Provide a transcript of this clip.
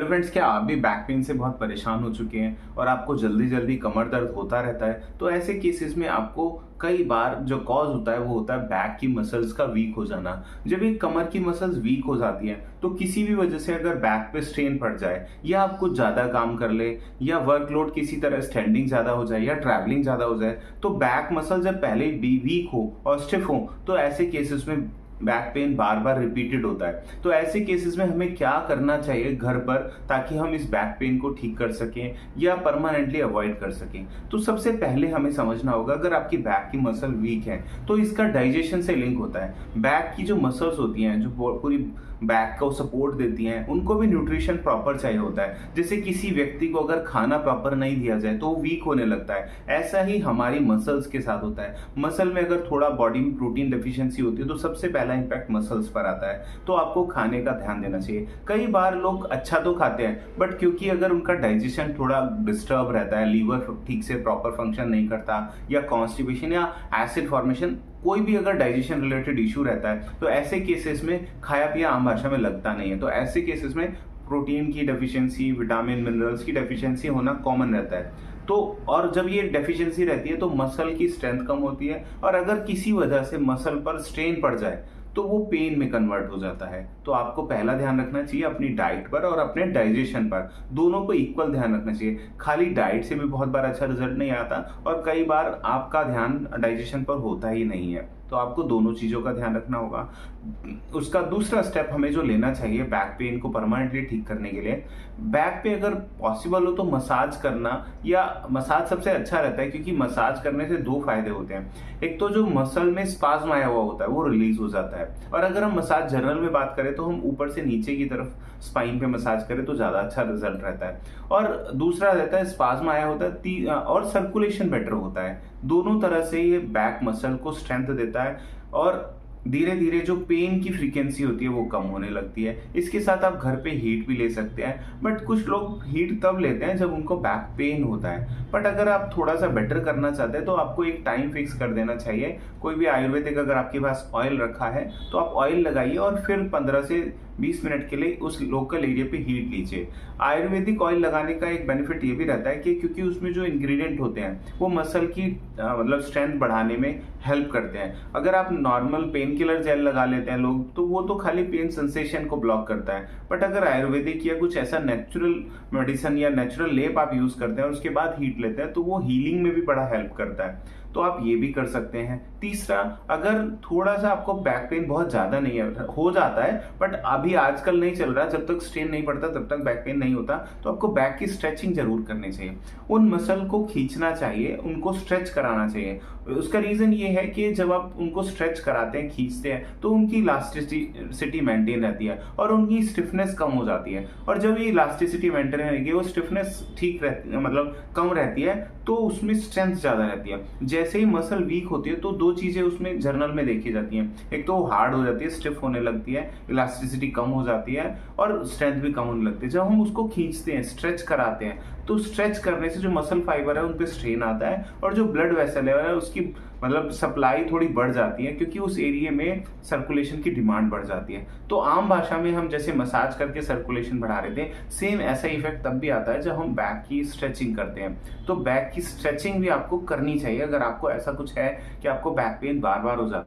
Friends, क्या आप भी बैक पेन से बहुत परेशान हो चुके हैं और आपको जल्दी जल्दी कमर दर्द होता रहता है? तो ऐसे केसेस में आपको कई बार जो कॉज होता है वो होता है बैक की मसल्स का वीक हो जाना। जब ये कमर की मसल्स वीक हो जाती हैं तो किसी भी वजह से अगर बैक पे स्ट्रेन पड़ जाए या आप कुछ ज़्यादा काम कर ले या वर्कलोड किसी तरह स्टैंडिंग ज़्यादा हो जाए या ट्रैवलिंग ज़्यादा हो जाए, तो बैक मसल जब पहले ही वीक हो और स्टिफ हो तो ऐसे केसेस में बैक पेन बार बार रिपीटेड होता है। तो ऐसे केसेस में हमें क्या करना चाहिए घर पर ताकि हम इस बैक पेन को ठीक कर सकें या परमानेंटली अवॉइड कर सकें? तो सबसे पहले हमें समझना होगा, अगर आपकी बैक की मसल वीक है तो इसका डाइजेशन से लिंक होता है। बैक की जो मसल्स होती हैं जो पूरी बैक को सपोर्ट देती हैं, उनको भी न्यूट्रिशन प्रॉपर चाहिए होता है। जैसे किसी व्यक्ति को अगर खाना प्रॉपर नहीं दिया जाए तो वो वीक होने लगता है, ऐसा ही हमारी मसल्स के साथ होता है। मसल में अगर थोड़ा बॉडी में प्रोटीन डेफिशिएंसी होती है तो सबसे पहला इंपैक्ट मसल्स पर आता है। तो आपको खाने का ध्यान देना चाहिए। कई बार लोग अच्छा तो खाते हैं बट क्योंकि अगर उनका डाइजेशन थोड़ा डिस्टर्ब रहता है, लीवर ठीक से प्रॉपर फंक्शन नहीं करता या कॉन्स्टिपेशन या एसिड फॉर्मेशन, कोई भी अगर डाइजेशन रिलेटेड इशू रहता है तो ऐसे केसेस में खाया पिया आम भाषा में लगता नहीं है। तो ऐसे केसेस में प्रोटीन की डेफिशिएंसी, विटामिन मिनरल्स की डेफिशिएंसी होना कॉमन रहता है। तो और जब ये डेफिशिएंसी रहती है तो मसल की स्ट्रेंथ कम होती है और अगर किसी वजह से मसल पर स्ट्रेन पड़ जाए तो वो पेन में कन्वर्ट हो जाता है। तो आपको पहला ध्यान रखना चाहिए अपनी डाइट पर और अपने डाइजेशन पर, दोनों को इक्वल ध्यान रखना चाहिए। खाली डाइट से भी बहुत बार अच्छा रिजल्ट नहीं आता और कई बार आपका ध्यान डाइजेशन पर होता ही नहीं है। तो आपको दोनों चीज़ों का ध्यान रखना होगा। उसका दूसरा स्टेप हमें जो लेना चाहिए बैक पेन को परमानेंटली ठीक करने के लिए, बैक पे अगर पॉसिबल हो तो मसाज करना, या मसाज सबसे अच्छा रहता है क्योंकि मसाज करने से दो फायदे होते हैं। एक तो जो मसल में स्पाज्म आया हुआ होता है वो रिलीज हो जाता है, और अगर हम मसाज जनरल में बात करें तो हम ऊपर से नीचे की तरफ स्पाइन पे मसाज करें तो ज़्यादा अच्छा रिजल्ट रहता है। और दूसरा रहता है स्पाज्म आया होता है और सर्कुलेशन बेटर होता है। दोनों तरह से ये बैक मसल को स्ट्रेंथ देता है और धीरे धीरे जो पेन की फ्रीक्वेंसी होती है वो कम होने लगती है। इसके साथ आप घर पे हीट भी ले सकते हैं, बट कुछ लोग हीट तब लेते हैं जब उनको बैक पेन होता है। बट अगर आप थोड़ा सा बेटर करना चाहते हैं तो आपको एक टाइम फिक्स कर देना चाहिए। कोई भी आयुर्वेदिक अगर आपके पास ऑयल रखा है तो आप ऑयल लगाइए और फिर 15 से 20 मिनट के लिए उस लोकल एरिया पे हीट लीजिए। आयुर्वेदिक ऑयल लगाने का एक बेनिफिट ये भी रहता है कि क्योंकि उसमें जो इंग्रेडिएंट होते हैं वो मसल की मतलब स्ट्रेंथ बढ़ाने में हेल्प करते हैं। अगर आप नॉर्मल पेन किलर जेल लगा लेते हैं लोग तो वो तो खाली पेन सेंसेशन को ब्लॉक करता है, बट अगर आयुर्वेदिक या कुछ ऐसा नेचुरल मेडिसिन या नेचुरल लेप आप यूज करते हैं और उसके बाद हीट लेते हैं तो वो हीलिंग में भी बड़ा हेल्प करता है। तो आप ये भी कर सकते हैं। तीसरा, अगर थोड़ा सा आपको बैक पेन बहुत ज्यादा नहीं हो जाता है बट अभी आजकल नहीं चल रहा, जब तक स्ट्रेन नहीं पड़ता तब तक बैक पेन नहीं होता, तो आपको बैक की स्ट्रेचिंग जरूर करनी चाहिए। उन मसल को खींचना चाहिए, उनको स्ट्रेच कराना चाहिए। उसका रीजन ये है कि जब आप उनको स्ट्रेच कराते हैं, खींचते हैं, तो उनकी इलास्टिसिटी मेंटेन रहती है और उनकी स्टिफनेस कम हो जाती है। और जब ये इलास्टिसिटी मेंटेन रहेगी, वो स्टिफनेस ठीक रहती है, मतलब कम रहती है, तो उसमें स्ट्रेंथ ज्यादा रहती है। जैसे ही मसल वीक होती है तो दो चीजें उसमें जर्नल में देखी जाती हैं। एक तो हार्ड हो जाती है, स्टिफ होने लगती है, इलास्टिसिटी कम हो जाती है और स्ट्रेंथ भी कम होने लगती है। जब हम उसको खींचते हैं, स्ट्रेच कराते हैं, तो स्ट्रेच करने से जो मसल फाइबर है उन पे स्ट्रेन आता है और जो ब्लड वेसल है उसकी मतलब सप्लाई थोड़ी बढ़ जाती है क्योंकि उस एरिया में सर्कुलेशन की डिमांड बढ़ जाती है। तो आम भाषा में हम जैसे मसाज करके सर्कुलेशन बढ़ा रहे थे, सेम ऐसा इफेक्ट तब भी आता है जब हम बैक की स्ट्रेचिंग करते हैं। तो बैक की स्ट्रेचिंग भी आपको करनी चाहिए अगर आपको ऐसा कुछ है कि आपको बैक पेन बार बार हो जाता है।